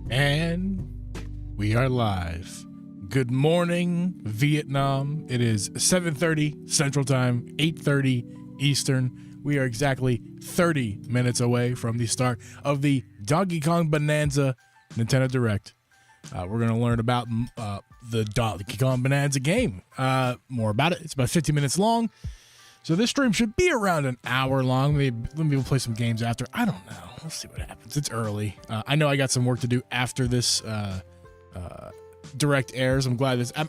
And we are live. Good morning, Vietnam. It is 7:30 Central Time, 8:30 Eastern. We are exactly 30 minutes away from the start of the Donkey Kong Bonanza Nintendo Direct. We're going to learn about the Donkey Kong Bonanza game. More about it. It's about 15 minutes long. So this stream should be around an hour long. Maybe we'll play some games after. I don't know. We'll see what happens. It's early. I know I got some work to do after this direct airs. I'm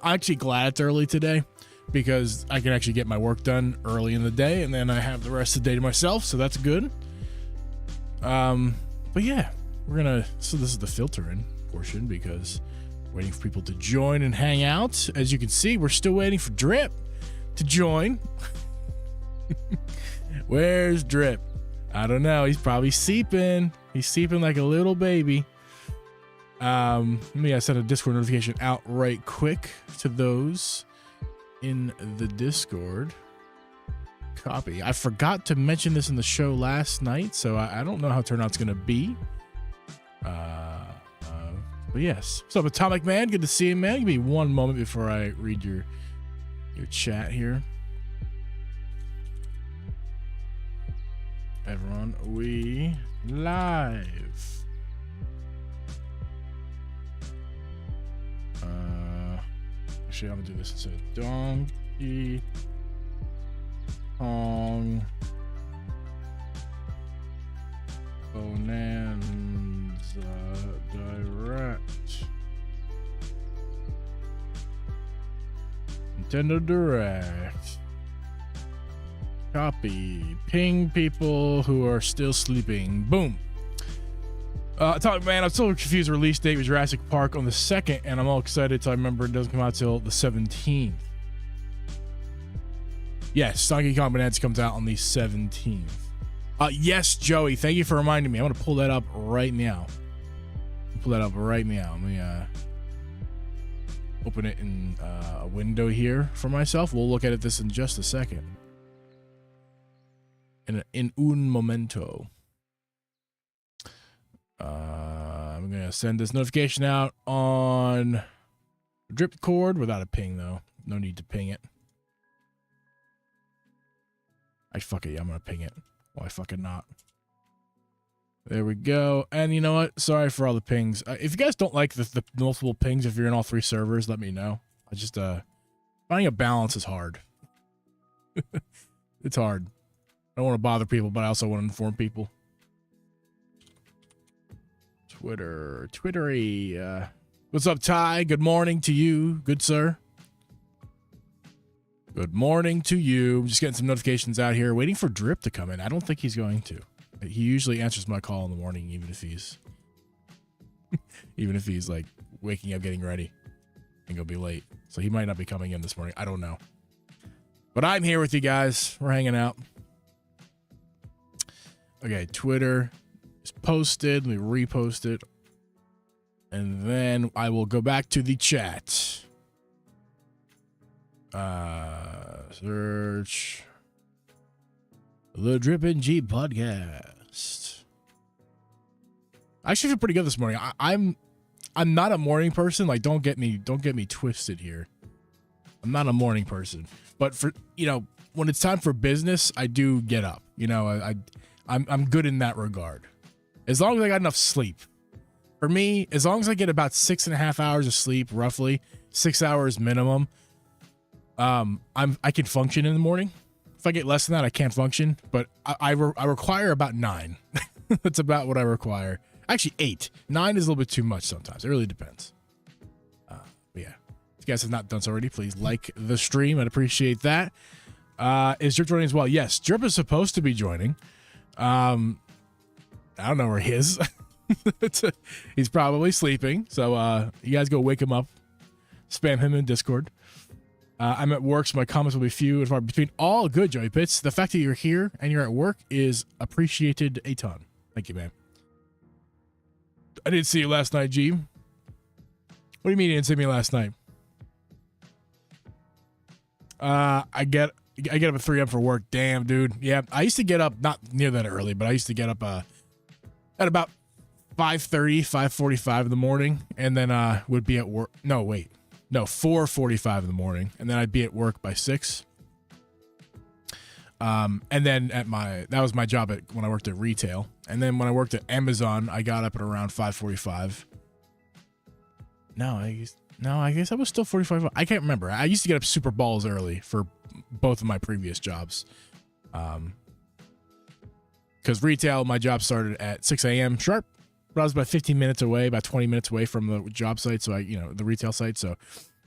actually glad it's early today because I can actually get my work done early in the day, and then I have the rest of the day to myself. So that's good. But yeah, so this is the filter in portion because waiting for people to join and hang out. As you can see, we're still waiting for Drip to join. Where's Drip? I don't know. He's probably seeping. He's seeping like a little baby. Let me send a Discord notification out right quick to those in the Discord. Copy. I forgot to mention this in the show last night, so I don't know how turnout's gonna be. But yes. What's up, Atomic Man? Good to see you, man. Give me one moment before I read your chat here. Everyone, we live. Actually, I'm gonna do this instead of Donkey Kong Bonanza Direct. Nintendo Direct. Copy. Ping people who are still sleeping. Boom. Atomic Man, I'm still confused. Release date was Jurassic Park on the 2nd, and I'm all excited till I remember it doesn't come out till the 17th. Yes, Donkey Kong Bonanza comes out on the 17th. Yes, Joey, thank you for reminding me. I'm going to pull that up right now. Let me open it in a window here for myself. We'll look at this in just a second. In un momento. I'm going to send this notification out on Drip Cord without a ping, though. No need to ping it. Fuck it. Yeah, I'm going to ping it. Why fucking not? There we go. And you know what? Sorry for all the pings. If you guys don't like the multiple pings, if you're in all three servers, let me know. I just, finding a balance is hard. It's hard. I don't want to bother people, but I also want to inform people. Twittery. What's up, Ty? Good morning to you, good sir. Good morning to you. I'm just getting some notifications out here, waiting for Drip to come in. I don't think he's going to. He usually answers my call in the morning, even if he's like waking up, getting ready, and he'll be late. So he might not be coming in this morning. I don't know. But I'm here with you guys. We're hanging out. Okay, Twitter is posted. Let me repost it. And then I will go back to the chat. Search the Drip and G podcast. I actually feel pretty good this morning. I'm not a morning person. Like, don't get me twisted here. I'm not a morning person. But for, when it's time for business, I do get up. I'm good in that regard. As long as I got enough sleep. For me, as long as I get about 6.5 hours of sleep, roughly 6 hours minimum, I can function in the morning. If I get less than that, I can't function. But I require about 9. That's about what I require. Actually, 8. 9 is a little bit too much sometimes. It really depends. But yeah, if you guys have not done so already, please like the stream. I'd appreciate that. Is Drip joining as well? Yes, Drip is supposed to be joining. I don't know where he is. He's probably sleeping. So you guys go wake him up. Spam him in Discord. I'm at work, so my comments will be few and far between. All good, Joey Pitts. The fact that you're here and you're at work is appreciated a ton. Thank you, man. I didn't see you last night, G. What do you mean you didn't see me last night? I get up at 3 a.m. for work. Damn, dude. Yeah, I used to get up not near that early, but I used to get up at about 5:30, 5:45 in the morning, and then would be at work. No, wait. No, 4:45 in the morning, and then I'd be at work by 6. And then that was my job when I worked at retail. And then when I worked at Amazon, I got up at around 5:45. No, I guess I was still 45. I can't remember. I used to get up super balls early for both of my previous jobs. Because retail, my job started at 6 a.m. sharp, but I was about 15 minutes away, about 20 minutes away from the job site. So the retail site. So,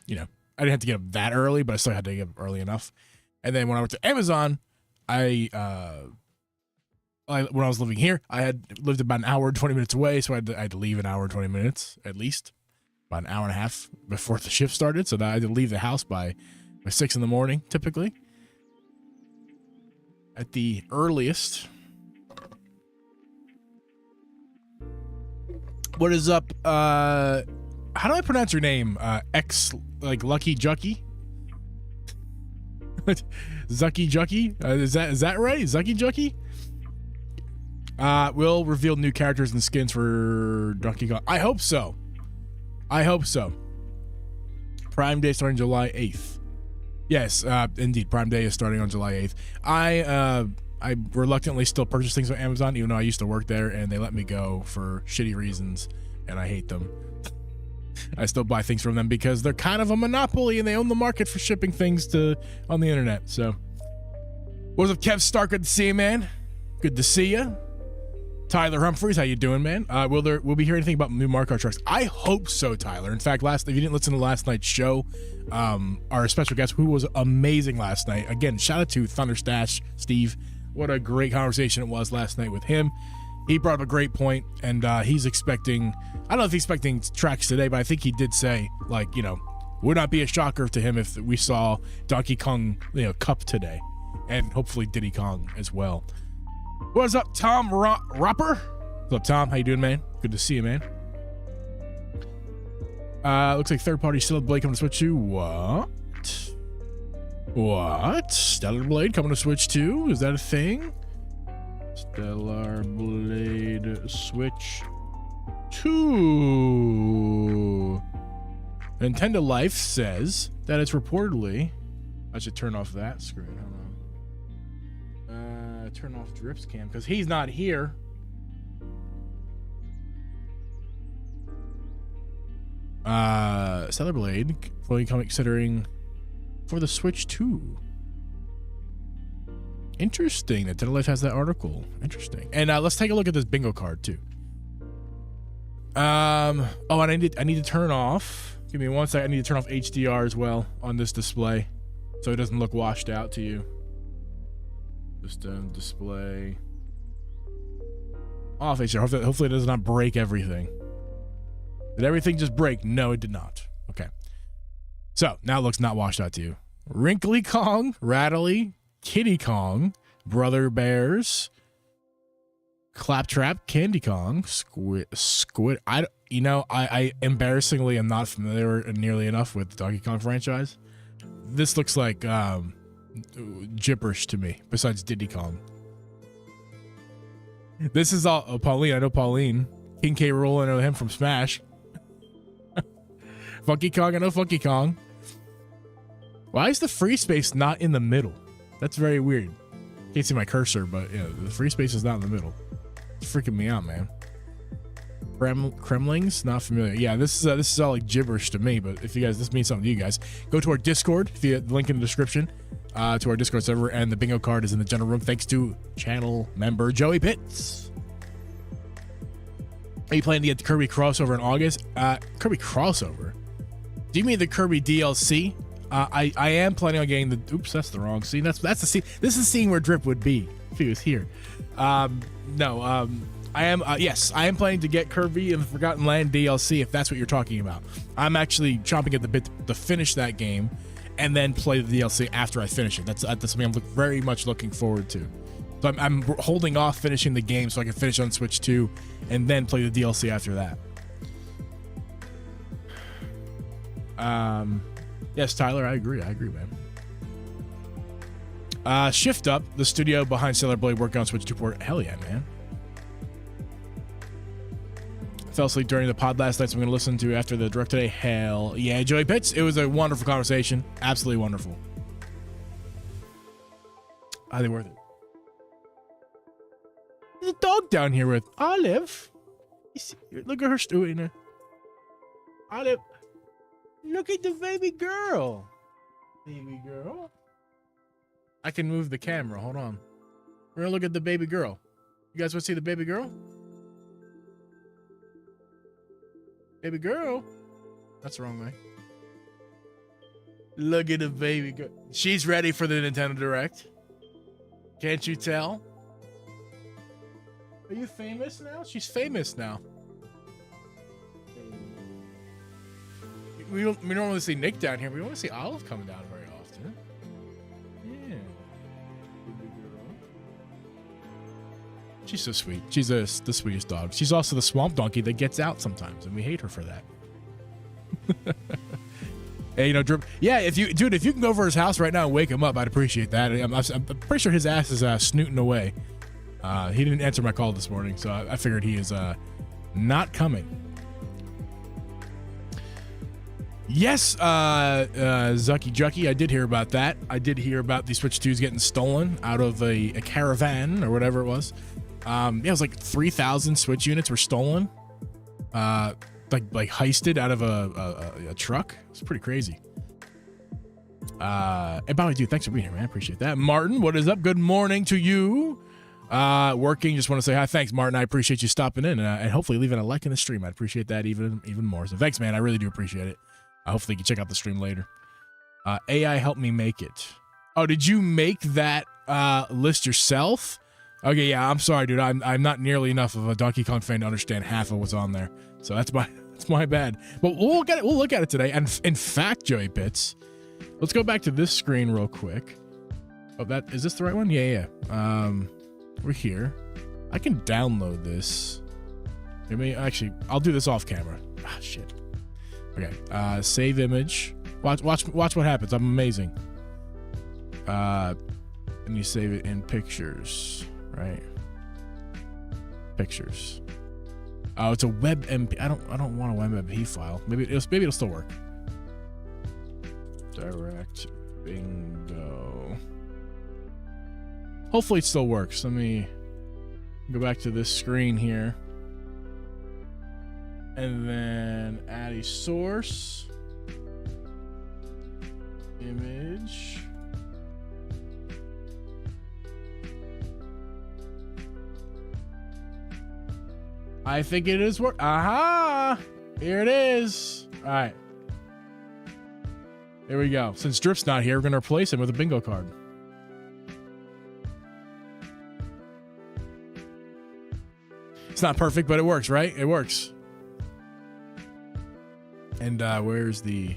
I didn't have to get up that early, but I still had to get up early enough. And then when I worked at Amazon, when I was living here, I had lived about an hour and 20 minutes away. So I had to leave an hour and 20 minutes at least. About an hour and a half before the shift started, so that I had to leave the house by 6 in the morning, typically. At the earliest. What is up? How do I pronounce your name? Lucky Jucky? Zucky Jucky? Is that right? Zucky Jucky? We'll reveal new characters and skins for Donkey Kong. I hope so. Prime Day starting July 8th. Yes, indeed. Prime Day is starting on July 8th. I reluctantly still purchase things on Amazon, even though I used to work there, and they let me go for shitty reasons, and I hate them. I still buy things from them because they're kind of a monopoly, and they own the market for shipping things on the internet. So, what's up, Kev Stark? Good to see you, man. Good to see you. Tyler Humphreys, how you doing, man? Will we hear anything about new Mario Kart trucks? I hope so, Tyler. In fact, if you didn't listen to last night's show, our special guest, who was amazing last night. Again, shout out to Thunderstash Steve. What a great conversation it was last night with him. He brought up a great point, and he's expecting. I don't know if he's expecting tracks today, but I think he did say, would not be a shocker to him if we saw Donkey Kong, Cup today, and hopefully Diddy Kong as well. What's up, Tom Ropper? What's up, Tom? How you doing, man? Good to see you, man. Looks like third party Stellar Blade coming to Switch 2. What? Stellar Blade coming to Switch 2? Is that a thing? Stellar Blade Switch 2. Nintendo Life says that it's reportedly. I should turn off that screen. Hold on. Turn off Drip's cam because he's not here. Stellar Blade fully considering for the Switch 2. Interesting. Nintendo Life has that article. Interesting. And let's take a look at this bingo card too. And I need to turn off. Give me 1 second. I need to turn off HDR as well on this display, so it doesn't look washed out to you. Just display off HDR. Hopefully it does not break everything. Did everything just break? No, it did not. Okay. So now it looks not washed out to you. Wrinkly Kong, Rattly, Kitty Kong, Brother Bears, Claptrap, Candy Kong, Squid. I embarrassingly am not familiar nearly enough with the Donkey Kong franchise. This looks like gibberish to me, besides Diddy Kong. This is all Pauline. I know Pauline. King K. Rool, I know him from Smash. Funky Kong, I know Funky Kong. Why is the free space not in the middle? That's very weird. Can't see my cursor, but the free space is not in the middle. It's freaking me out, man. Kremlings, not familiar. Yeah, this is all like gibberish to me, but if this means something to you guys, go to our Discord via the link in the description. To our Discord server, and the bingo card is in the general room thanks to channel member Joey Pitts. Are you planning to get the Kirby crossover in August? Kirby crossover? Do you mean the Kirby DLC? I am planning on getting the. Oops, that's the wrong scene. That's the scene. This is the scene where Drip would be if he was here. No. I am. Yes, I am planning to get Kirby and the Forgotten Land DLC if that's what you're talking about. I'm actually chomping at the bit to finish that game and then play the DLC after I finish it. That's something I'm very much looking forward to. So I'm holding off finishing the game so I can finish on Switch 2 and then play the DLC after that. Yes, Tyler, I agree, man. Shift Up, the studio behind Stellar Blade, working on Switch 2 port. Hell yeah, man. Fell asleep during the pod last night, so I'm going to listen to after the direct today. Hell yeah, Joey Pitts. It was a wonderful conversation. Absolutely wonderful. Highly worth it. There's a dog down here with Olive. Look at her doing. Olive. Look at the baby girl. Baby girl. I can move the camera. Hold on. We're going to look at the baby girl. You guys want to see the baby girl? Baby girl. That's the wrong way. Look at the baby girl. She's ready for the Nintendo Direct. Can't you tell? Are you famous now? She's famous now. We don't normally see Nick down here. We don't want to see Olive coming down very often. Yeah. She's so sweet. She's the sweetest dog. She's also the swamp donkey that gets out sometimes, and we hate her for that. Hey, you know, Drip. Yeah, if you can go over his house right now and wake him up, I'd appreciate that. I'm pretty sure his ass is snooting away. He didn't answer my call this morning, so I figured he is not coming. Yes, Zucky Jucky, I did hear about that. I did hear about the Switch 2s getting stolen out of a caravan or whatever it was. Yeah, it was like 3,000 Switch units were stolen, like heisted out of a truck. It's pretty crazy. And by the way, dude, thanks for being here, man. I appreciate that. Martin, what is up? Good morning to you. Working. Just want to say hi. Thanks, Martin. I appreciate you stopping in and hopefully leaving a like in the stream. I'd appreciate that even more. So thanks, man. I really do appreciate it. Hopefully you can check out the stream later. AI helped me make it. Oh, did you make that list yourself? Okay, yeah, I'm sorry, dude. I'm not nearly enough of a Donkey Kong fan to understand half of what's on there. So that's my bad. But we'll look at it today. And in fact, Joey Pitts, let's go back to this screen real quick. Oh, is this the right one? Yeah. We're here. I can download this. Maybe actually, I'll do this off camera. Ah, shit. Okay, save image. Watch what happens. I'm amazing. And you save it in pictures, right? Pictures. Oh, it's a WebMP. I don't want a WebMP file. Maybe it'll still work. Direct bingo. Hopefully it still works. Let me go back to this screen here. And then add a source image. I think it is work. Aha! Here it is. All right. There we go. Since Drip's not here, we're going to replace him with a bingo card. It's not perfect, but it works, right? It works. And where's the?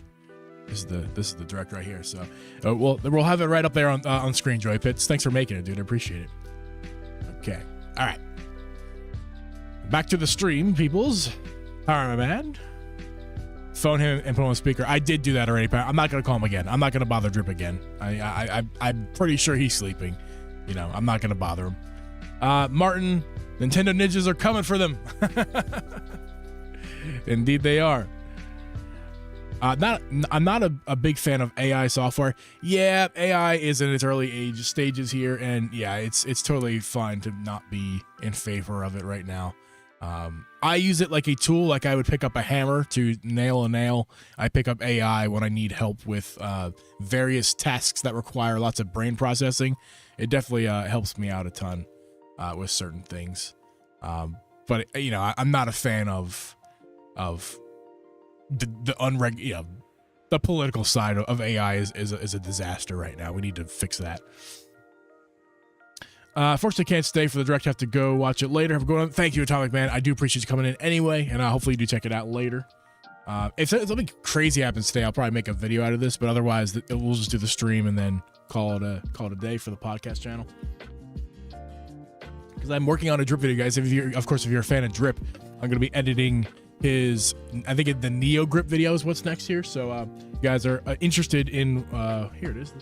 This is the direct right here. So we'll have it right up there on screen, Joy Pitts. Thanks for making it, dude. I appreciate it. Okay. All right. Back to the stream, peoples. All right, my man. Phone him and put him on speaker. I did do that already, but I'm not gonna call him again. I'm not gonna bother Drip again. I'm pretty sure he's sleeping. You know, I'm not gonna bother him. Martin, Nintendo ninjas are coming for them. Indeed, they are. I'm not a big fan of AI software. Yeah, AI is in its early stages here, and yeah, it's totally fine to not be in favor of it right now. I use it like a tool, like I would pick up a hammer to nail a nail. I pick up AI when I need help with various tasks that require lots of brain processing. It definitely helps me out a ton with certain things. But you know, I'm not a fan of the political side of AI is a disaster right now. We need to fix that. Fortunately, can't stay for the direct. Have to go watch it later. Have a good one. Thank you, Atomic Man. I do appreciate you coming in anyway, and hopefully you do check it out later. If something crazy happens today, I'll probably make a video out of this, but otherwise, we'll just do the stream and then call it a day for the podcast channel. Because I'm working on a Drip video, guys. If you're a fan of Drip, I'm going to be editing his, I think the Neo Grip video is what's next here. So you guys are interested in, here it is.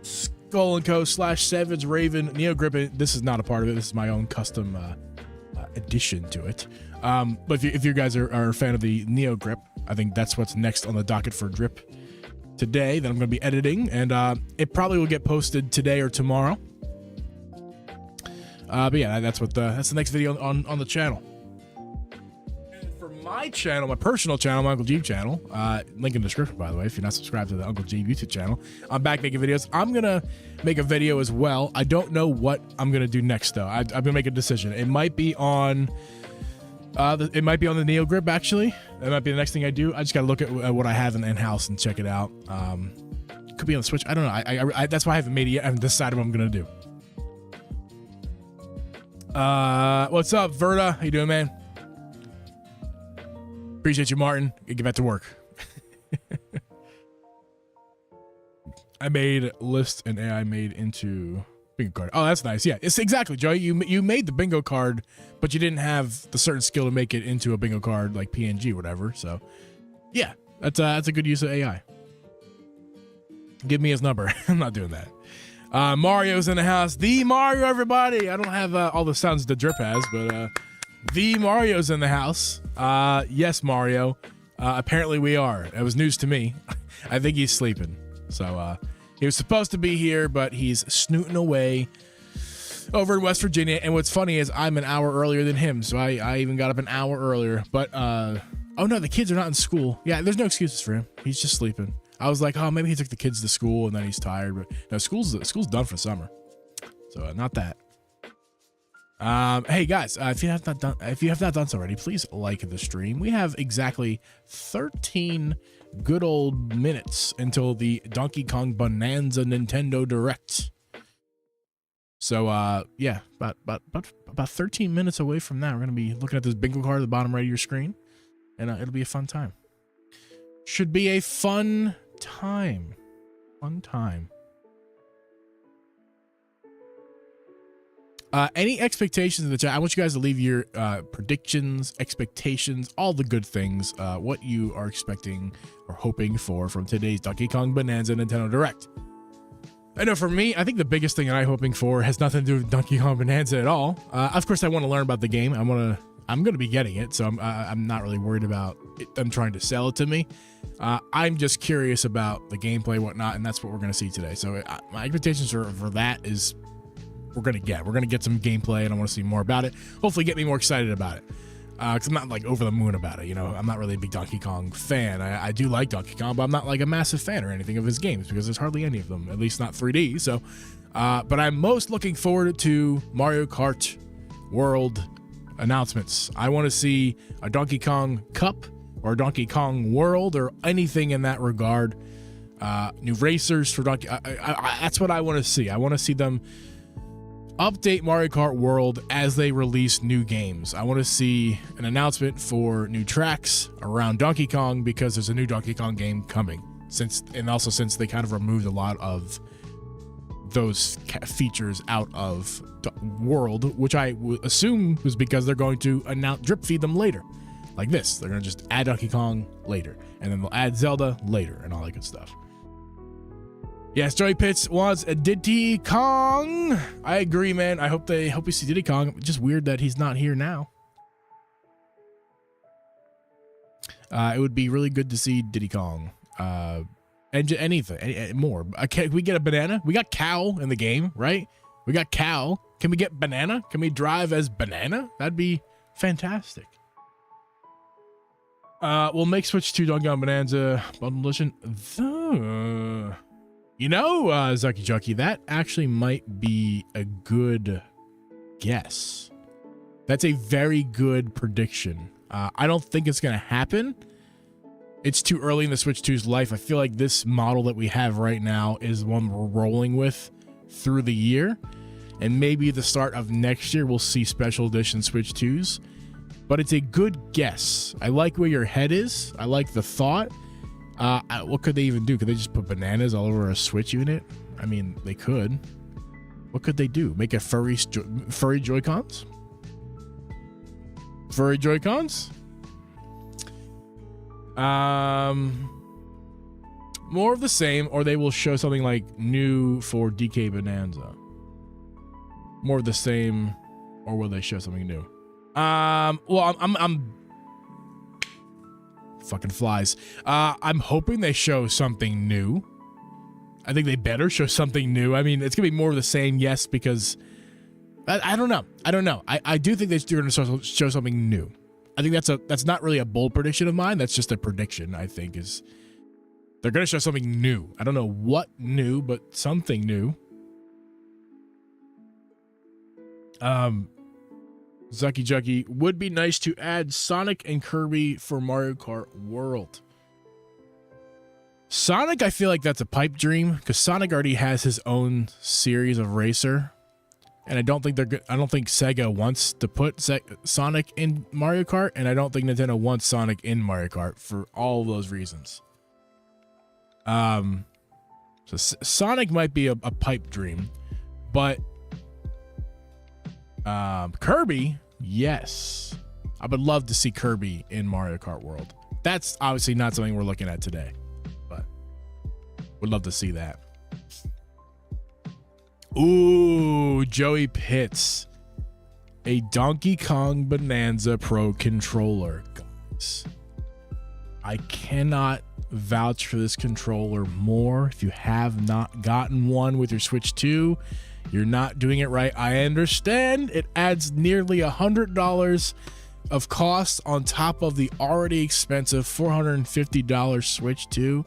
Skull & Co /Savage Raven Neo Grip. This is not a part of it. This is my own custom addition to it. But if you guys are a fan of the Neo Grip, I think that's what's next on the docket for drip today that I'm going to be editing, and it probably will get posted today or tomorrow. But yeah, that's the next video on the channel. And for my channel, my personal channel, my Uncle Jeep channel, link in the description, by the way, if you're not subscribed to the Uncle Jeep YouTube channel, I'm back making videos. I'm gonna make a video as well. I don't know what I'm gonna do next though. I'm gonna make a decision. It might be on the Neo Grip, actually. That might be the next thing I do. I just gotta look at what I have in house and check it out. Could be on the Switch. I don't know. I that's why I haven't made it yet. I haven't decided what I'm gonna do. What's up, Verta? How you doing, man? Appreciate you, Martin. Get back to work. I made list and AI made into bingo card. Oh, that's nice. Yeah, it's exactly, Joey. You made the bingo card, but you didn't have the certain skill to make it into a bingo card like PNG or whatever. So, yeah, that's a good use of AI. Give me his number. I'm not doing that. Mario's in the house. The Mario, everybody. I don't have all the sounds the drip has, but the Mario's in the house. Yes, Mario. Apparently we are. It was news to me. I think he's sleeping. So he was supposed to be here, but he's snooting away over in West Virginia. And what's funny is I'm an hour earlier than him, so I even got up an hour earlier. But oh no, the kids are not in school. Yeah, there's no excuses for him. He's just sleeping. I was like, oh, maybe he took the kids to school and then he's tired. But no, school's done for summer, so not that. Hey guys, if you have not done so already, please like the stream. We have exactly 13 good old minutes until the Donkey Kong Bonanza Nintendo Direct. So yeah, about 13 minutes away from that, we're gonna be looking at this bingo card at the bottom right of your screen, and it'll be a fun time. Should be a fun time. Any expectations in the chat? I want you guys to leave your predictions, expectations, all the good things, what you are expecting or hoping for from today's Donkey Kong Bonanza Nintendo Direct. I know for me, I think the biggest thing that I'm hoping for has nothing to do with Donkey Kong Bonanza at all. Of course, I want to learn about the game. I'm going to be getting it, so I'm not really worried about them trying to sell it to me. I'm just curious about the gameplay, whatnot, and that's what we're going to see today. So my expectations for that is we're going to get some gameplay, and I want to see more about it. Hopefully get me more excited about it, because I'm not like over the moon about it. You know, I'm not really a big Donkey Kong fan. I do like Donkey Kong, but I'm not like a massive fan or anything of his games because there's hardly any of them, at least not 3D. So, but I'm most looking forward to Mario Kart World announcements. I want to see a Donkey Kong Cup or Donkey Kong World or anything in that regard. New racers for Donkey. That's what I want to see. I want to see them update Mario Kart World as they release new games. I want to see an announcement for new tracks around Donkey Kong because there's a new Donkey Kong game coming. Since they kind of removed a lot of those features out of World, which I would assume was because they're going to drip feed them later. Like this, they're going to just add Donkey Kong later, and then they'll add Zelda later, and all that good stuff. Yes, Joey Pitts wants a Diddy Kong. I agree, man. I hope we see Diddy Kong. Just weird that he's not here now. It would be really good to see Diddy Kong. And anything more. Can we get a banana? We got Cow in the game, right? We got Cow. Can we get Banana? Can we drive as Banana? That'd be fantastic. We'll make Switch 2 Donkey Kong Bonanza Bundle Edition. You know, Zucky Jucky, that actually might be a good guess. That's a very good prediction. I don't think it's going to happen. It's too early in the Switch 2's life. I feel like this model that we have right now is one we're rolling with through the year. And maybe the start of next year, we'll see special edition Switch 2s. But it's a good guess. I like where your head is. I like the thought. What could they even do? Could they just put bananas all over a Switch unit? I mean, they could. What could they do? Make a furry Joy-Cons? Furry Joy-Cons? More of the same, or they will show something like new for DK Bonanza. More of the same, or will they show something new? Well, I'm fucking flies. I'm hoping they show something new. I think they better show something new. I mean, it's gonna be more of the same, yes, because I don't know. I do think they're gonna show something new. I think that's not really a bold prediction of mine. That's just a prediction. I think is they're gonna show something new. I don't know what new, but something new. Zucky Jucky, would be nice to add Sonic and Kirby for Mario Kart World. Sonic, I feel like that's a pipe dream because Sonic already has his own series of racer, and I don't think Sega wants to put Sonic in Mario Kart, and I don't think Nintendo wants Sonic in Mario Kart for all of those reasons. So Sonic might be a pipe dream, but Kirby, yes, I would love to see Kirby in Mario Kart World. That's obviously not something we're looking at today, but would love to see that. Ooh, Joey Pitts, a Donkey Kong Bonanza Pro controller, guys. I cannot vouch for this controller more. If you have not gotten one with your Switch 2, you're not doing it right. I understand it adds nearly $100 of cost on top of the already expensive $450 Switch 2.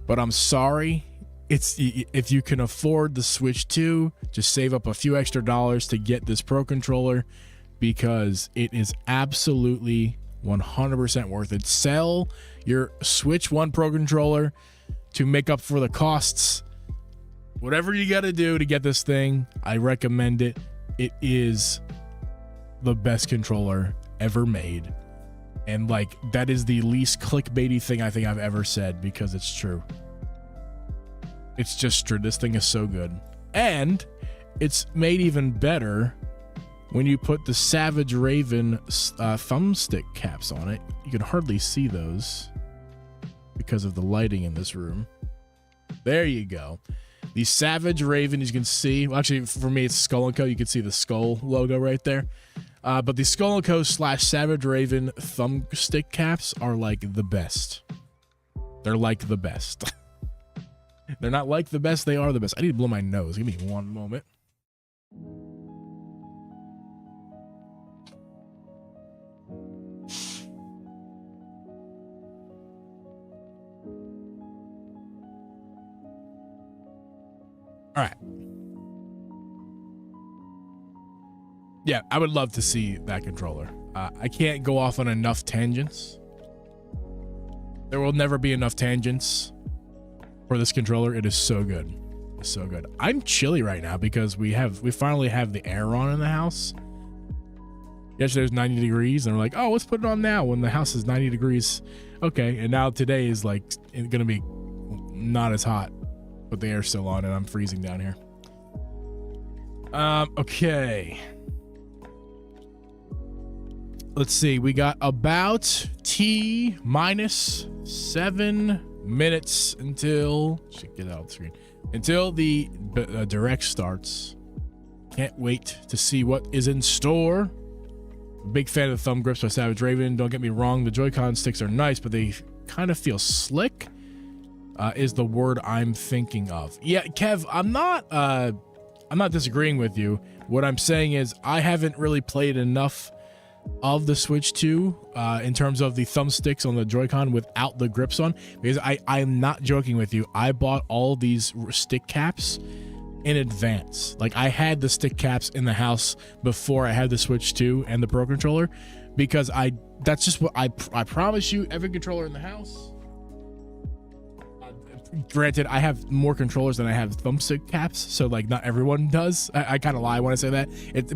But I'm sorry. If you can afford the Switch 2, just save up a few extra dollars to get this Pro controller because it is absolutely 100% worth it. Sell your Switch 1 Pro controller to make up for the costs. Whatever you got to do to get this thing, I recommend it. It is the best controller ever made. And like, that is the least clickbaity thing I think I've ever said because it's true. It's just true. This thing is so good. And it's made even better when you put the Savage Raven thumbstick caps on it. You can hardly see those because of the lighting in this room. There you go. The Savage Raven, as you can see, well, actually, for me, it's Skull & Co. You can see the Skull logo right there. But the Skull & Co. / Savage Raven thumbstick caps are like the best. They're like the best. They're not like the best. They are the best. I need to blow my nose. Give me one moment. All right. Yeah, I would love to see that controller. I can't go off on enough tangents. There will never be enough tangents for this controller. It is so good. It's so good. I'm chilly right now because we finally have the air on in the house. Yesterday was 90 degrees and we're like, oh, let's put it on now when the house is 90 degrees. Okay, and now today is like gonna be not as hot, but the air's still on and I'm freezing down here. Okay. Let's see. We got about T-minus 7 minutes until get out of the screen until the direct starts. Can't wait to see what is in store. Big fan of the thumb grips by Savage Raven. Don't get me wrong, the Joy-Con sticks are nice, but they kind of feel slick. Is the word I'm thinking of. Yeah, Kev, I'm not disagreeing with you. What I'm saying is I haven't really played enough of the Switch 2 in terms of the thumbsticks on the Joy-Con without the grips on, because I'm not joking with you. I bought all these stick caps in advance. Like, I had the stick caps in the house before I had the Switch 2 and the Pro controller, because that's just what I promise you, every controller in the house, granted, I have more controllers than I have thumbstick caps, so like not everyone does. I kind of lie when I say that.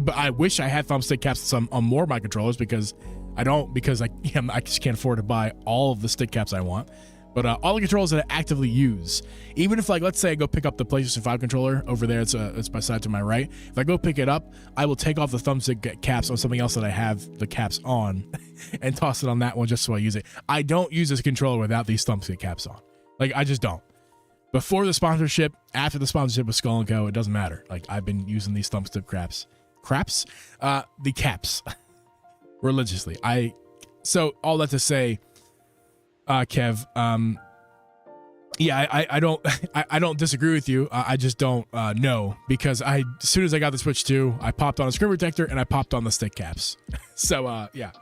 But I wish I had thumbstick caps on more of my controllers, because I don't, because I just can't afford to buy all of the stick caps I want. But all the controllers that I actively use, even if, like, let's say I go pick up the PlayStation 5 controller over there, it's my side to my right. If I go pick it up, I will take off the thumbstick caps on something else that I have the caps on and toss it on that one just so I use it. I don't use this controller without these thumbstick caps on. Like, I just don't. Before the sponsorship, after the sponsorship with Skull & Co., it doesn't matter. Like, I've been using these thumbstick caps craps, the caps religiously. So all that to say, Kev, yeah, I don't I don't disagree with you. I just don't know, because as soon as I got the Switch 2, I popped on a screen protector and I popped on the stick caps. So yeah,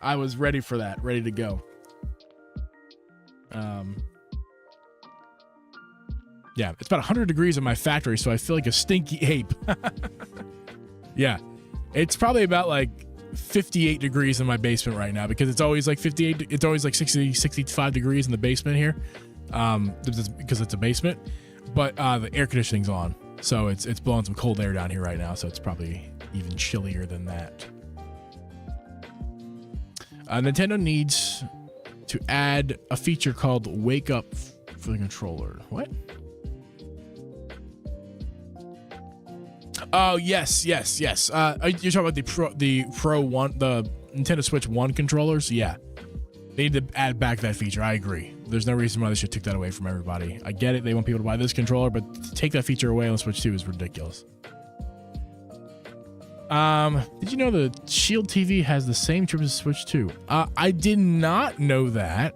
I was ready for that, ready to go. Yeah, it's about 100 degrees in my factory, so I feel like a stinky ape. Yeah, it's probably about like 58 degrees in my basement right now, because it's always like 58. It's always like 60, 65 degrees in the basement here, because it's a basement. But the air conditioning's on, so it's blowing some cold air down here right now. So it's probably even chillier than that. Nintendo needs to add a feature called Wake Up for the controller. What? Oh, yes. You're talking about the Pro One, the Nintendo Switch 1 controllers? Yeah. They need to add back that feature. I agree. There's no reason why they should take that away from everybody. I get it. They want people to buy this controller, but to take that feature away on the Switch 2 is ridiculous. Did you know the Shield TV has the same chip as the Switch 2? I did not know that.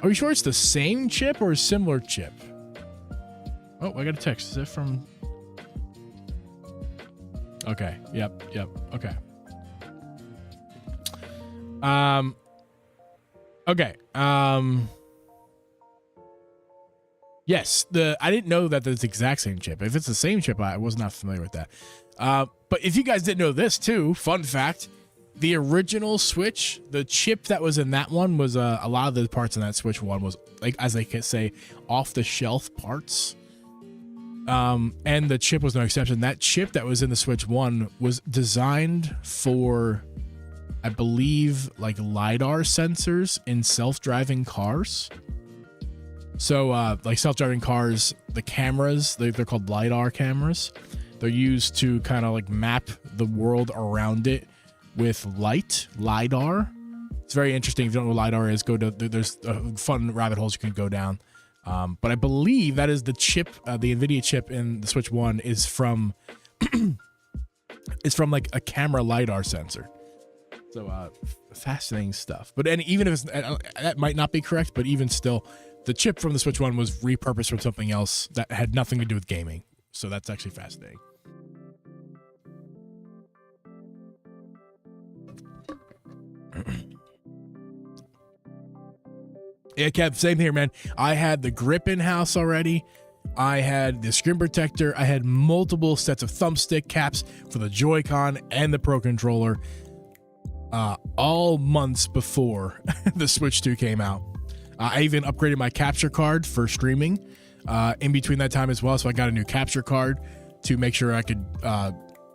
Are you sure it's the same chip or a similar chip? Oh, I got a text. Is it from... Okay. Yep. Okay. Okay. Yes. I didn't know that it's the exact same chip. If it's the same chip, I was not familiar with that. But if you guys didn't know this too, fun fact, the original Switch, the chip that was in that one was a lot of the parts in that Switch 1 was, like, as they can say, off the shelf parts. And the chip was no exception. That chip that was in the Switch 1 was designed for, I believe, like LiDAR sensors in self-driving cars. So, like self-driving cars, the cameras, they're called LiDAR cameras. They're used to kind of like map the world around it with LiDAR. It's very interesting. If you don't know what LiDAR is, there's fun rabbit holes you can go down. But I believe that is the chip, the NVIDIA chip in the Switch 1 is from, like a camera LiDAR sensor. So, fascinating stuff. But even if that might not be correct, but even still, the chip from the Switch 1 was repurposed from something else that had nothing to do with gaming. So that's actually fascinating. Yeah, Kev, same here, man. I had the grip in-house already. I had the screen protector. I had multiple sets of thumbstick caps for the Joy-Con and the Pro Controller, all months before the Switch 2 came out. I even upgraded my capture card for streaming in between that time as well, so I got a new capture card to make sure I could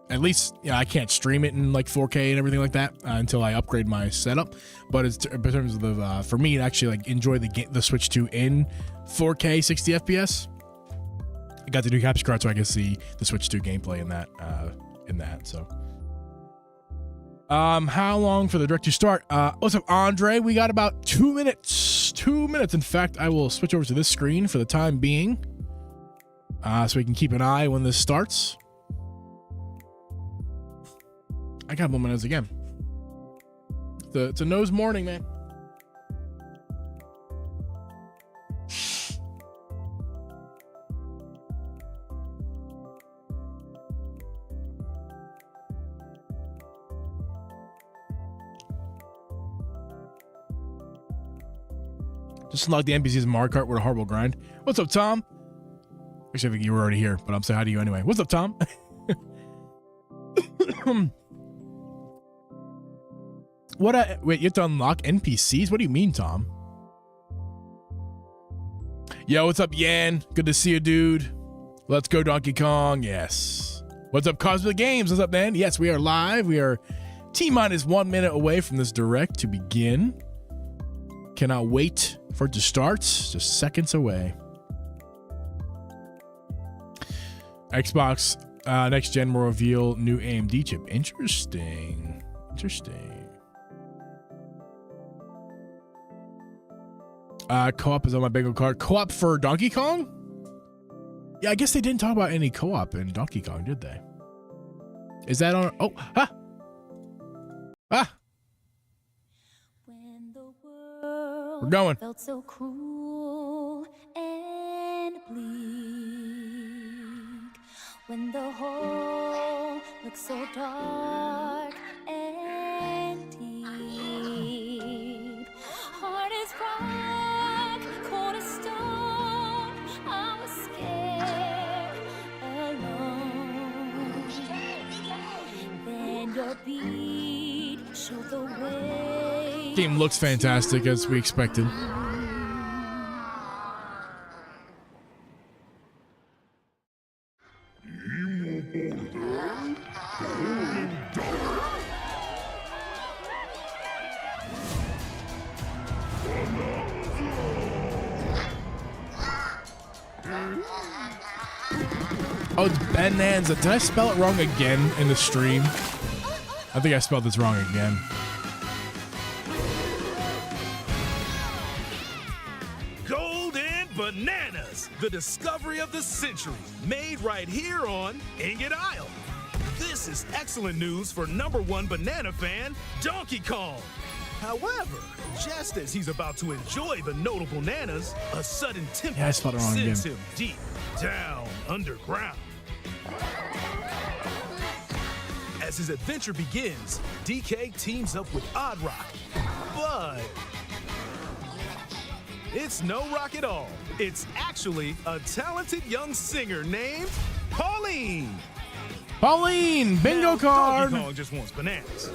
at least, I can't stream it in like 4K and everything like that until I upgrade my setup. But in terms of the for me to actually like enjoy the Switch 2 in 4K 60 FPS, I got the new capture card so I can see the Switch 2 gameplay in that. So, how long for the direct to start? What's up, Andre? We got about 2 minutes. 2 minutes. In fact, I will switch over to this screen for the time being, so we can keep an eye when this starts. I got one minute again. It's a nose morning, man. Just unlock the NPCs in Mario Kart with a horrible grind. What's up, Tom? Actually, I think you were already here, but I'm saying hi to you anyway. What's up, Tom? Wait, you have to unlock NPCs? What do you mean, Tom? Yo, what's up, Yan? Good to see you, dude. Let's go, Donkey Kong. Yes. What's up, Cosmic Games? What's up, man? Yes, we are live. We are T-minus 1 minute away from this direct to begin. Cannot wait for it to start. Just seconds away. Xbox next gen will reveal new AMD chip. Interesting. Co-op is on my bingo card. Co-op for Donkey Kong? Yeah, I guess they didn't talk about any co-op in Donkey Kong, did they? Is that on? Oh, ah, ah. When the world We're going. felt so cruel and bleak, when the hole looked so dark and deep, hard as rock, cold as stone, I was scared, alone. Then your beat showed the way. Game looks fantastic as we expected. Oh, it's Bananza. Did I spell it wrong again in the stream? I think I spelled this wrong again. Golden Bananas, the discovery of the century, made right here on Ingot Isle. This is excellent news for #1 banana fan, Donkey Kong. However, just as he's about to enjoy the notable bananas, a sudden Yeah, I spelled it wrong sends again. him deep down underground. As his adventure begins, DK teams up with Odd Rock, but it's no rock at all. It's actually a talented young singer named Pauline. Pauline, bingo Now, card. Donkey Kong just wants bananas.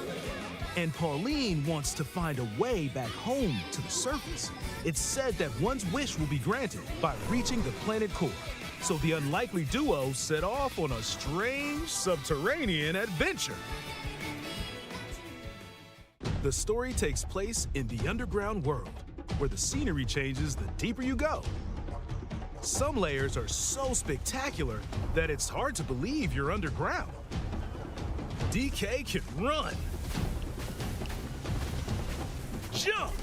And Pauline wants to find a way back home to the surface. It's said that one's wish will be granted by reaching the planet core. So the unlikely duo set off on a strange subterranean adventure. The story takes place in the underground world, where the scenery changes the deeper you go. Some layers are so spectacular that it's hard to believe you're underground. DK can run, jump,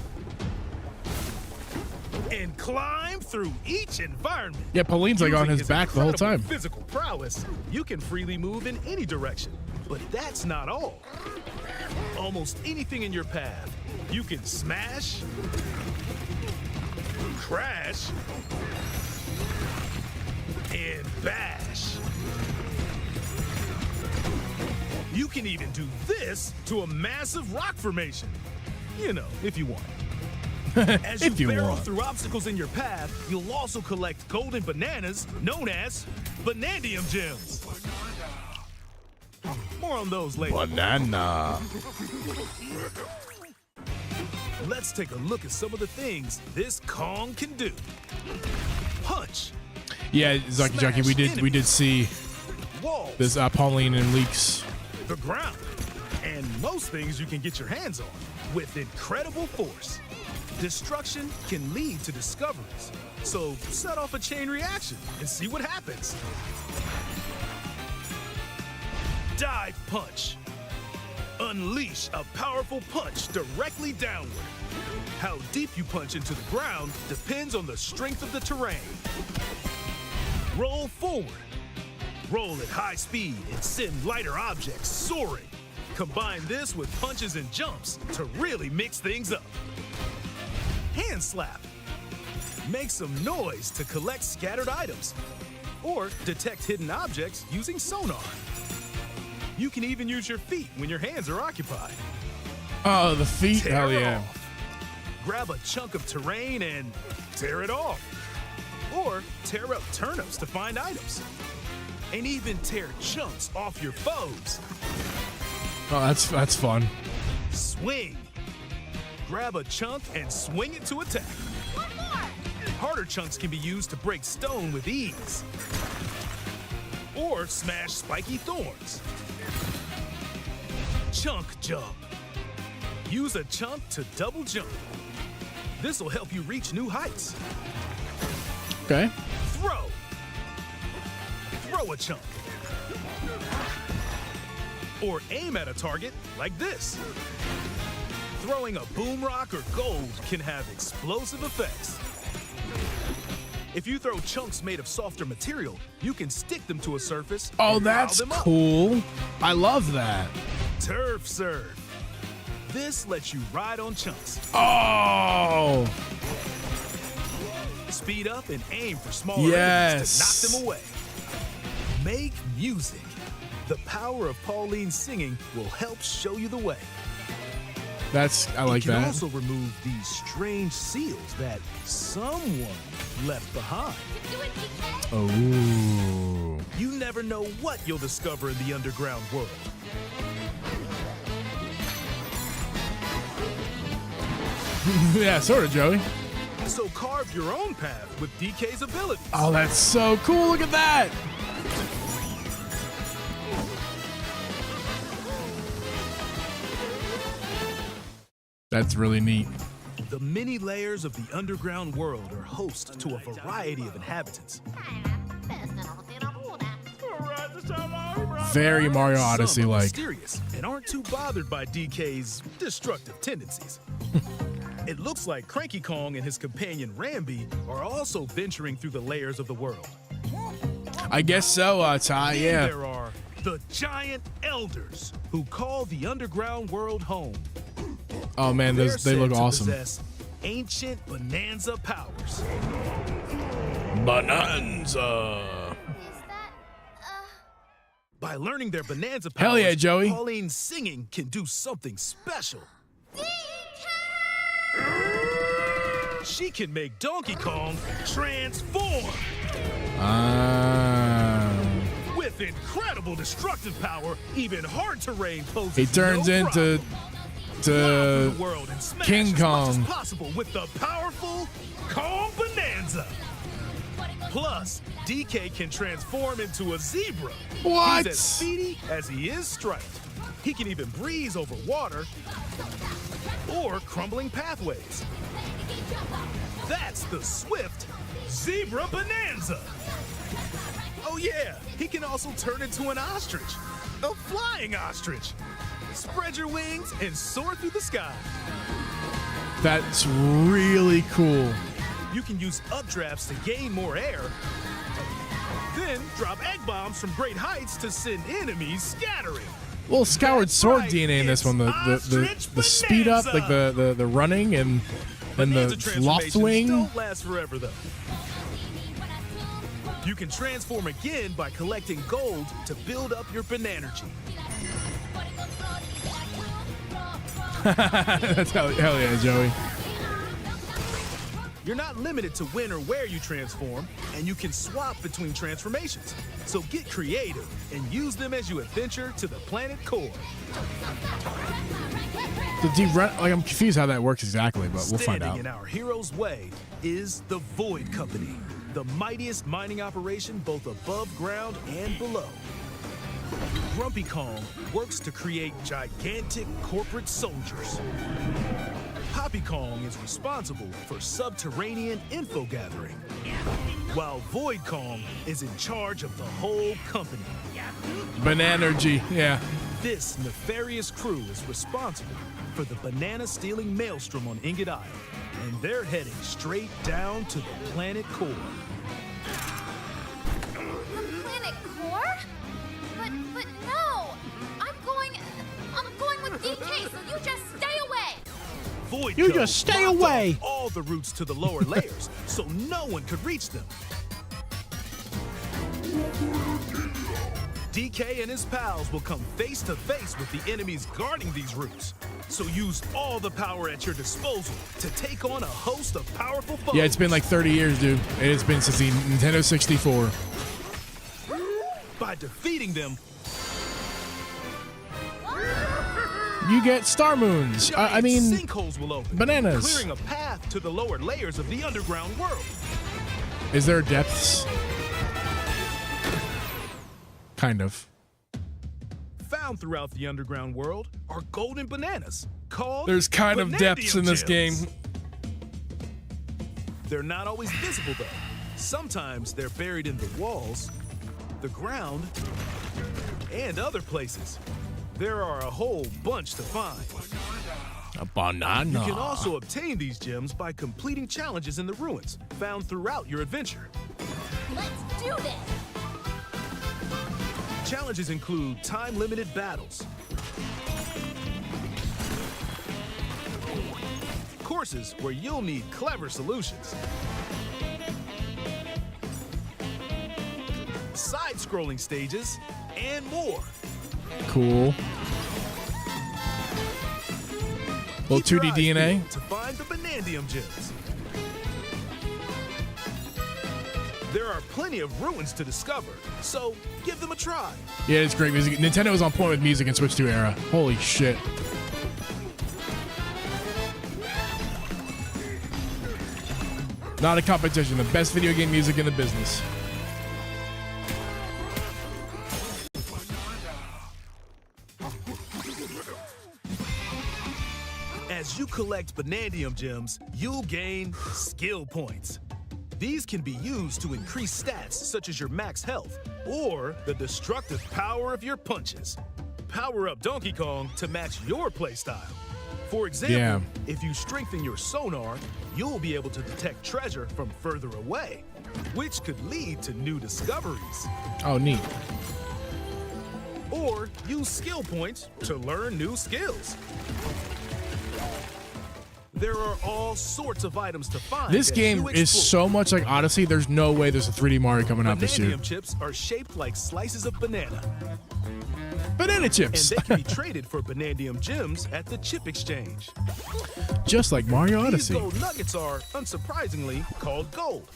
and climb through each environment. Yeah, Pauline's like on Using his back the whole incredible time. Physical prowess, you can freely move in any direction. But that's not all. Almost anything in your path, you can smash, crash, and bash. You can even do this to a massive rock formation. You know, if you want. As If you barrel want. through obstacles in your path, you'll also collect golden bananas, known as Banandium gems. More on those later. Banana. Let's take a look at some of the things this Kong can do. Punch, Yeah, Zucky Junkie, we did see walls, this Pauline and Leaks. the ground, and most things you can get your hands on with incredible force. Destruction can lead to discoveries, so set off a chain reaction and see what happens. Dive punch. Unleash a powerful punch directly downward. How deep you punch into the ground depends on the strength of the terrain. Roll forward. Roll at high speed and send lighter objects soaring. Combine this with punches and jumps to really mix things up. Hand slap. Make some noise to collect scattered items or detect hidden objects using sonar. You can even use your feet when your hands are occupied. Oh, the feet. Tear Hell it yeah. off. Grab a chunk of terrain and tear it off. Or tear up turnips to find items. And even tear chunks off your foes. Oh, that's fun. Swing. Grab a chunk and swing it to attack. One more. Harder chunks can be used to break stone with ease. Or smash spiky thorns. Chunk jump. Use a chunk to double jump. This will help you reach new heights. Okay. Throw. Throw a chunk. Or aim at a target like this. Throwing a boom rock or gold can have explosive effects. If you throw chunks made of softer material, you can stick them to a surface. Oh, and pile that's them up. cool. I love that. Turf serve. This lets you ride on chunks. Oh, Speed up and aim for smaller yes. enemies to knock them away. Make music. The power of Pauline's singing will help show you the way. I like You can that. also remove these strange seals that someone left behind. Oh. You never know what you'll discover in the underground world. Yeah, sort of, Joey. So carve your own path with DK's abilities. Oh, that's so cool. Look at that. That's really neat. The many layers of the underground world are host to a variety of inhabitants. Very Mario Some are Odyssey-like. mysterious and aren't too bothered by DK's destructive tendencies. It looks like Cranky Kong and his companion Rambi are also venturing through the layers of the world. I guess so, Ty, And yeah. there are the giant elders who call the underground world home. Oh, man, They're they said look to awesome. possess ancient Bananza powers. Bonanza. By learning their Bananza powers, Hell yeah, Joey. Pauline's singing can do something special. She can make Donkey Kong transform. With incredible destructive power, even hard-terrain poses He turns no into problem. Fly through the world and smash King as much Kong. as possible with the powerful Kong Bonanza. Plus, DK can transform into a zebra. What? He's as speedy as he is striped. He can even breeze over water or crumbling pathways. That's the swift Zebra Bonanza. Oh yeah, he can also turn into an ostrich, a flying ostrich. Spread your wings and soar through the sky. That's really cool. You can use updrafts to gain more air, then drop egg bombs from great heights to send enemies scattering. Little Skyward That's Sword right, DNA in this it's one. The Ostrich speed up, like the running and Bonanza the loft transformations wing. don't last forever though. You can transform again by collecting gold to build up your Bananergy. That's hell yeah, Joey. You're not limited to when or where you transform, and you can swap between transformations. So get creative and use them as you adventure to the planet core. I'm confused how that works exactly, but we'll find Standing out. in our hero's way is the Void Company, the mightiest mining operation both above ground and below. Grumpy Kong works to create gigantic corporate soldiers. Poppy Kong is responsible for subterranean info gathering, while Void Kong is in charge of the whole company. Bananergy, yeah. This nefarious crew is responsible for the banana-stealing maelstrom on Ingot Isle, and they're heading straight down to the planet core. The planet core? But no! I'm going with DK, so you just stay away! Void You Code just stay blocked away. off all the routes to the lower layers, so no one could reach them. DK and his pals will come face to face with the enemies guarding these routes. So use all the power at your disposal to take on a host of powerful foes. Yeah, it's been like 30 years, dude. It's been since the Nintendo 64. By defeating them, You get star moons. I mean, sinkholes will open, bananas. clearing a path to the lower layers of the underground world. is there depths? Kind of. Found throughout the underground world are golden bananas called There's kind of depths in this game. Banandium gems. They're not always visible though. Sometimes they're buried in the walls, the ground, and other places. There are a whole bunch to find. A banana. You can also obtain these gems by completing challenges in the ruins found throughout your adventure. Let's do this. Challenges include time-limited battles, courses where you'll need clever solutions, side-scrolling stages, and more. Cool. Little Keep your 2D eyes DNA. peeled to find the Banandium gems. There are plenty of ruins to discover, so give them a try. Yeah, it's great music. Nintendo was on point with music in Switch 2 era. Holy shit. Not a competition. The best video game music in the business. As you collect Banandium gems, you'll gain skill points. These can be used to increase stats such as your max health or the destructive power of your punches. Power up Donkey Kong to match your playstyle. For example, Yeah. if you strengthen your sonar, you'll be able to detect treasure from further away, which could lead to new discoveries. Oh, neat. Or use skill points to learn new skills. There are all sorts of items to find. This as game you is explore. so much like Odyssey. There's no way there's a 3D Mario coming out this year. Banandium chips are shaped like slices of banana, Banana and chips. they can be traded for Banandium gems at the chip exchange. Just like Mario These Odyssey. gold nuggets are, unsurprisingly, called gold.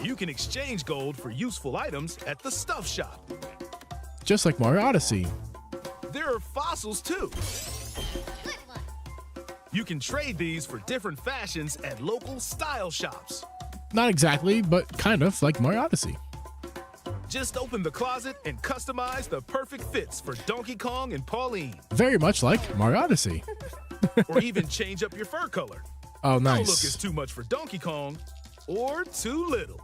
You can exchange gold for useful items at the stuff shop. Just like Mario Odyssey. There are fossils too. Good one. You can trade these for different fashions at local style shops. Not exactly, but kind of like Mario Odyssey. Just open the closet and customize the perfect fits for Donkey Kong and Pauline. Very much like Mario Odyssey. Or even change up your fur color. Oh, No look nice. is too much for Donkey Kong or too little.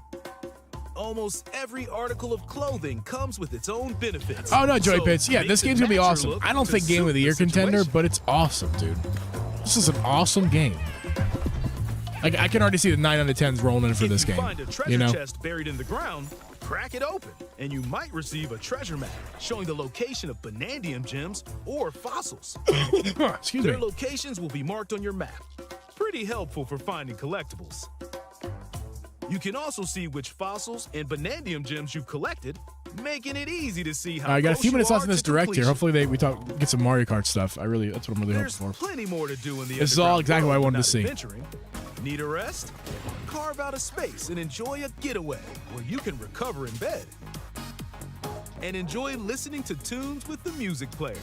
Almost every article of clothing comes with its own benefits. Oh, no, Joy So Pits. Yeah, make this the game's gonna be match your awesome. look I don't to think Game suit of the the Year contender, situation. but it's awesome, dude. This is an awesome game. Like, I can already see the 9 out of 10s rolling in for If this you game. find a treasure You know? chest buried in the ground, crack it open, and you might receive a treasure map showing the location of Banandium gems or fossils. Excuse Their me. locations will be marked on your map. Pretty helpful for finding collectibles. You can also see which fossils and Banandium gems you've collected, making it easy to see how I got a close few you minutes left are in this to direct here. completion. Hopefully we get some Mario Kart stuff. That's what I'm really There's hoping for. plenty more to do in the This is all underground exactly what I world wanted to than see. adventuring. Need a rest? Carve out a space and enjoy a getaway where you can recover in bed. And enjoy listening to tunes with the music player.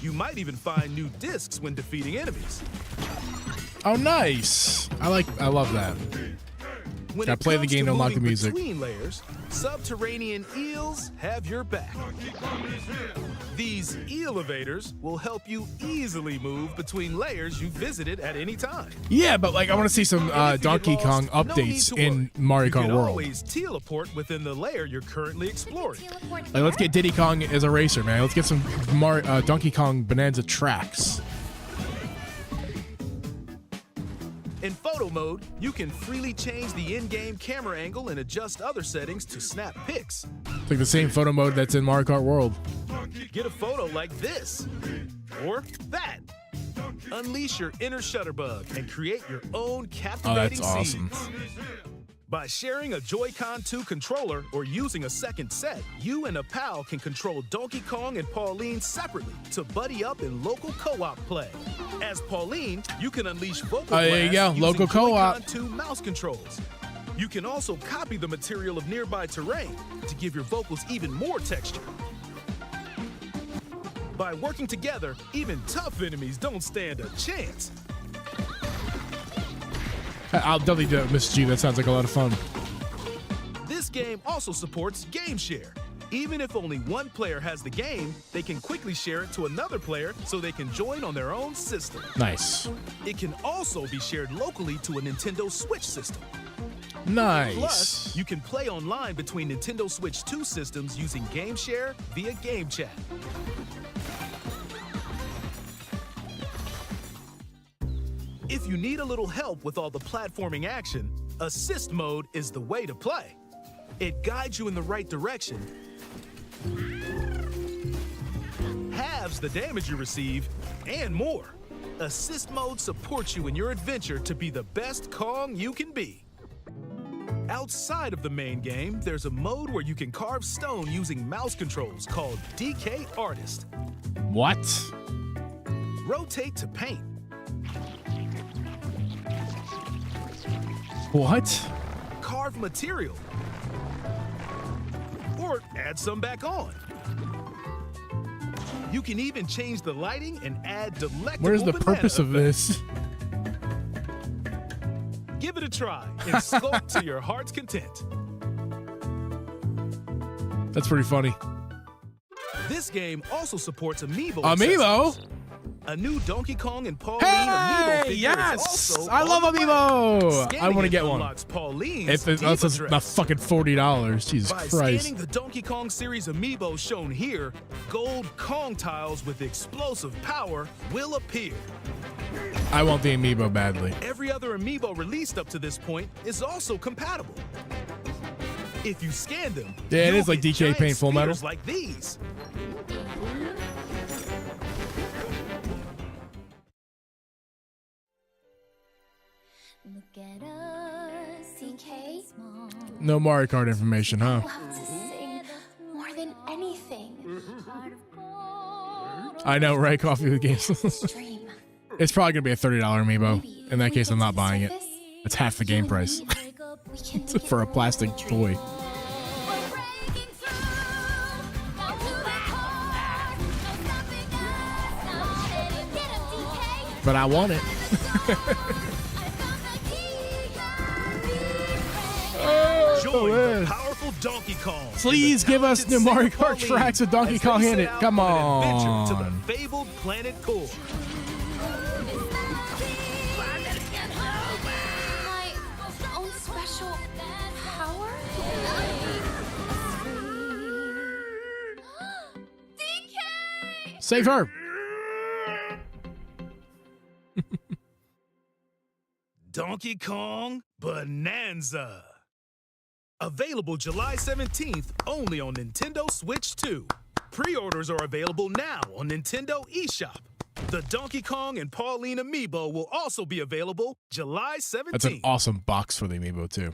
You might even find new discs when defeating enemies. Oh, nice. I love that. When Gotta it play the comes game to unlock the moving music. Between layers, subterranean eels have your back. These elevators will help you easily move between layers you visited at any time. Yeah, but like I want to see some And if you Donkey get lost, Kong no need updates to in worry. Mario You Kart can World. always teleport within the layer you're currently exploring. Teleport Like, let's there? get Diddy Kong as a racer, man. Let's get some Donkey Kong Bonanza tracks. In photo mode, you can freely change the in-game camera angle and adjust other settings to snap pics. It's like the same photo mode that's in Mario Kart World. Get a photo like this or that. Unleash your inner shutterbug and create your own captivating Oh, that's awesome. scenes. By sharing a Joy-Con 2 controller or using a second set, you and a pal can control Donkey Kong and Pauline separately to buddy up in local co-op play. As Pauline, you can unleash vocal Oh, there you blasts go, using local co-op. Joy-Con 2 mouse controls. You can also copy the material of nearby terrain to give your vocals even more texture. By working together, even tough enemies don't stand a chance. I'll definitely do it, Mr. G. That sounds like a lot of fun. This game also supports Game Share. Even if only one player has the game, they can quickly share it to another player so they can join on their own system. Nice. It can also be shared locally to a Nintendo Switch system. Nice. Plus, you can play online between Nintendo Switch 2 systems using Game Share via Game Chat. If you need a little help with all the platforming action, Assist Mode is the way to play. It guides you in the right direction, halves the damage you receive, and more. Assist Mode supports you in your adventure to be the best Kong you can be. Outside of the main game, there's a mode where you can carve stone using mouse controls called DK Artist. What? Rotate to paint. What? Carve material. Or add some back on. You can even change the lighting and add delectable Where's the banana purpose of effects. this? Give it a try and sculpt to your heart's content. That's pretty funny. This game also supports Amiibo. Amiibo? accessories. A new Donkey Kong and Pauline Hey, Amiibo figure yes! is also I love on the way. Amiibo! Scanning I want to it get one. unlocks Pauline's If it's Diva not dress. fucking $40, Jesus By Christ. scanning the Donkey Kong series Amiibo shown here, gold Kong tiles with explosive power will appear. I want the Amiibo badly. Every other Amiibo released up to this point is also compatible. If you scan them, Yeah, it you'll is like get DK giant Paint Full Metal. spears like these. Look at us, DK? small. No Mario Kart information, huh? Love to sing more than anything. Heart of gold. I know, right? Coffee with games. Dream. It's probably gonna be a $30 Amiibo. Maybe In that if we case, I'm get not to the buying it. surface, It's half the game price Wake up, we can make for a it plastic a dream. toy. we're breaking through. Down to the core. No stopping us. Not letting get him, DK. But I want it. I found the key. Join man. the powerful Donkey Kong. Please give us new Mario Kart tracks with Donkey Kong in it. Come on. To the fabled planet core. My own special power? DK. Save her. Donkey Kong Bonanza. Available July 17th only on Nintendo Switch 2. Pre-orders are available now on Nintendo eShop. The Donkey Kong and Pauline Amiibo will also be available July 17th. That's an awesome box for the Amiibo too.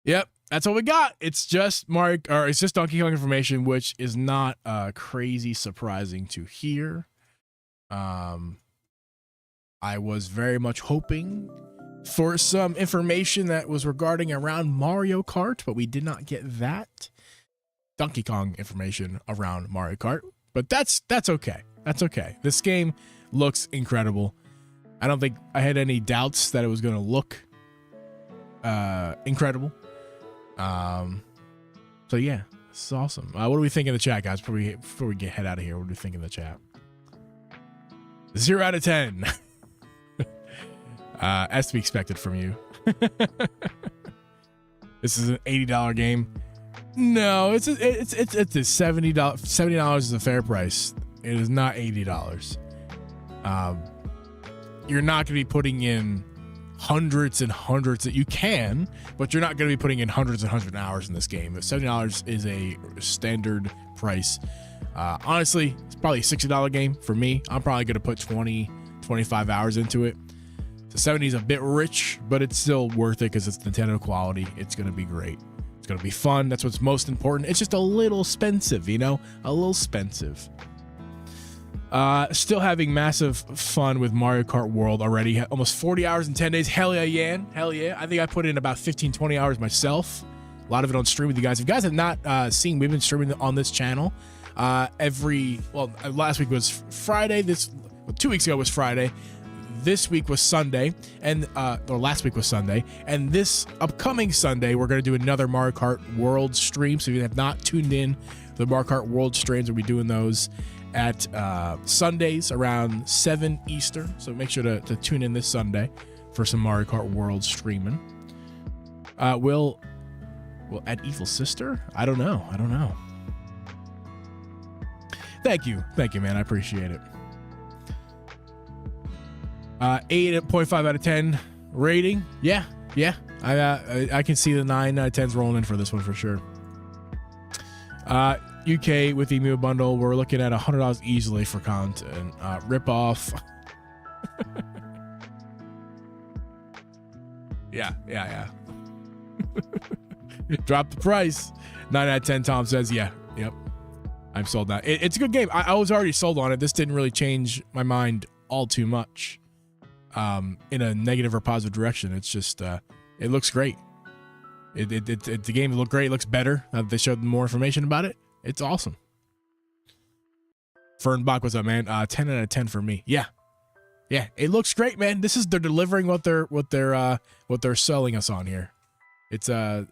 Yep, that's all we got. It's just it's just Donkey Kong information, which is not crazy surprising to hear. I was very much hoping for some information that was regarding around Mario Kart, but we did not get that. Donkey Kong information around Mario Kart, but that's okay. That's okay. This game looks incredible. I don't think I had any doubts that it was going to look incredible. So yeah, this is awesome. What do we think in the chat, guys? Before we head out of here, what do we think in the chat? 0 out of 10. As to be expected from you. This is an $80 game. No, it's a $70. $70 is a fair price. It is not $80. You're not going to be putting in hundreds and hundreds that you can, but you're not going to be putting in hundreds and hundreds of hours in this game. $70 is a standard price. Honestly, it's probably a $60 game for me. I'm probably going to put 20, 25 hours into it. The 70 is a bit rich, but it's still worth it because it's Nintendo quality. It's going to be great. It's going to be fun. That's what's most important. It's just a little expensive, you know? A little expensive. Still having massive fun with Mario Kart World already. Almost 40 hours in 10 days. Hell yeah, Yan. Hell yeah. I think I put in about 15, 20 hours myself. A lot of it on stream with you guys. If you guys have not seen, we've been streaming on this channel last week was Friday. 2 weeks ago was Friday. This week was Sunday, or last week was Sunday, and this upcoming Sunday we're going to do another Mario Kart World stream. So if you have not tuned in to the Mario Kart World streams, we'll be doing those at Sundays around 7 Eastern. So make sure to tune in this Sunday for some Mario Kart World streaming. Will add Evil Sister? I don't know. Thank you, man. I appreciate it. 8.5 out of 10 rating. Yeah. I can see the 9 out of 10s rolling in for this one for sure. UK with the Emu bundle, we're looking at $100 easily for content. Rip off. Yeah. Drop the price. 9 out of 10. Tom says, yeah. Yep. I'm sold now. It's a good game. I was already sold on it. This didn't really change my mind all too much in a negative or positive direction. It's just, it looks great. The game looked great. It looks better. They showed more information about it. It's awesome. Fernbach, what's up, man? 10 out of 10 for me. Yeah. It looks great, man. They're delivering what they're selling us on here. It's a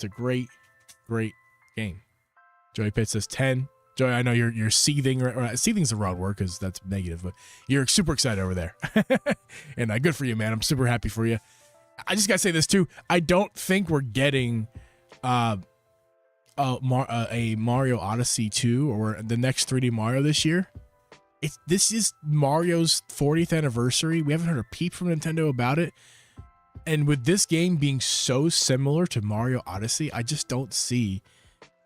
great game. Joey Pitt says 10. Joey, I know you're seething. Seething's the wrong word because that's negative, but you're super excited over there. And good for you, man. I'm super happy for you. I just gotta say this too. I don't think we're getting a Mario Odyssey 2 or the next 3D Mario this year. This is Mario's 40th anniversary. We haven't heard a peep from Nintendo about it. And with this game being so similar to Mario Odyssey, I just don't see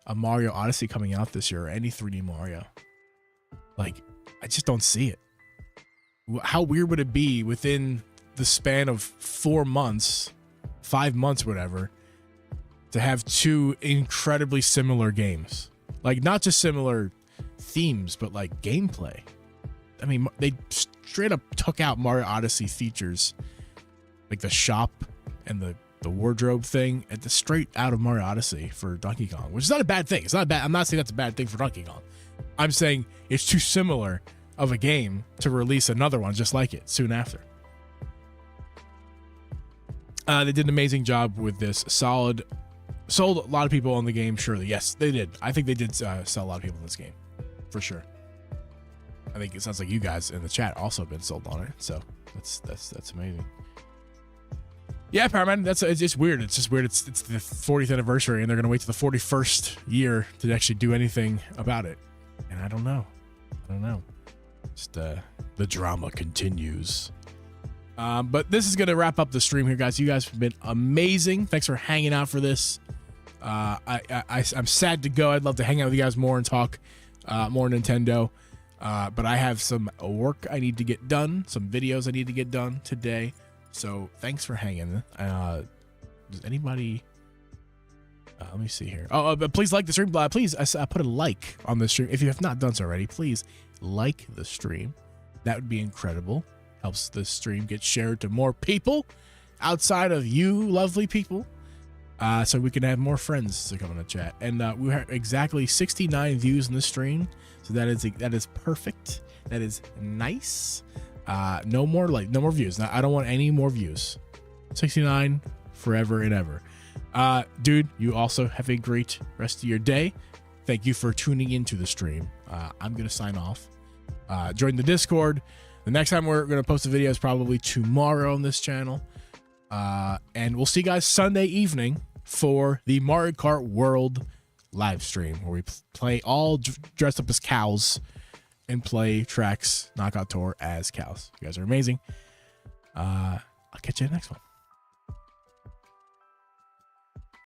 a Mario Odyssey coming out this year or any 3D Mario. I just don't see it. How weird would it be within the span of 4 months, 5 months, whatever, to have two incredibly similar games? Not just similar themes, but gameplay. I mean, they straight up took out Mario Odyssey features, like the shop and the wardrobe thing, at the straight out of Mario Odyssey for Donkey Kong, which is not a bad thing. It's not bad. I'm not saying that's a bad thing for Donkey Kong. I'm saying it's too similar of a game to release another one just like it soon after. They did an amazing job with this. Sold a lot of people on the game, surely. Yes, they did. I think they did sell a lot of people in this game, for sure. I think it sounds like you guys in the chat also been sold on it, so that's amazing. Yeah, Powerman, it's just weird. It's just weird. It's the 40th anniversary, and they're gonna wait to the 41st year to actually do anything about it. And I don't know. Just the drama continues. But this is gonna wrap up the stream here, guys. You guys have been amazing. Thanks for hanging out for this. I'm sad to go. I'd love to hang out with you guys more and talk more Nintendo. But I have some work I need to get done, some videos I need to get done today. So thanks for hanging. Does anybody? Let me see here. But please like the stream. Please put a like on the stream if you have not done so already. Please like the stream. That would be incredible. Helps the stream get shared to more people outside of you, lovely people. So we can have more friends to come in the chat. And we have exactly 69 views in the stream. So that is perfect. That is nice. No more views. Now, I don't want any more views. 69 forever and ever. Dude, you also have a great rest of your day. Thank you for tuning into the stream. I'm going to sign off. Join the Discord. The next time we're going to post a video is probably tomorrow on this channel. And we'll see you guys Sunday evening for the Mario Kart World live stream where we play all dressed up as cows and play tracks Knockout Tour as cows. You guys are amazing. I'll catch you in the next one.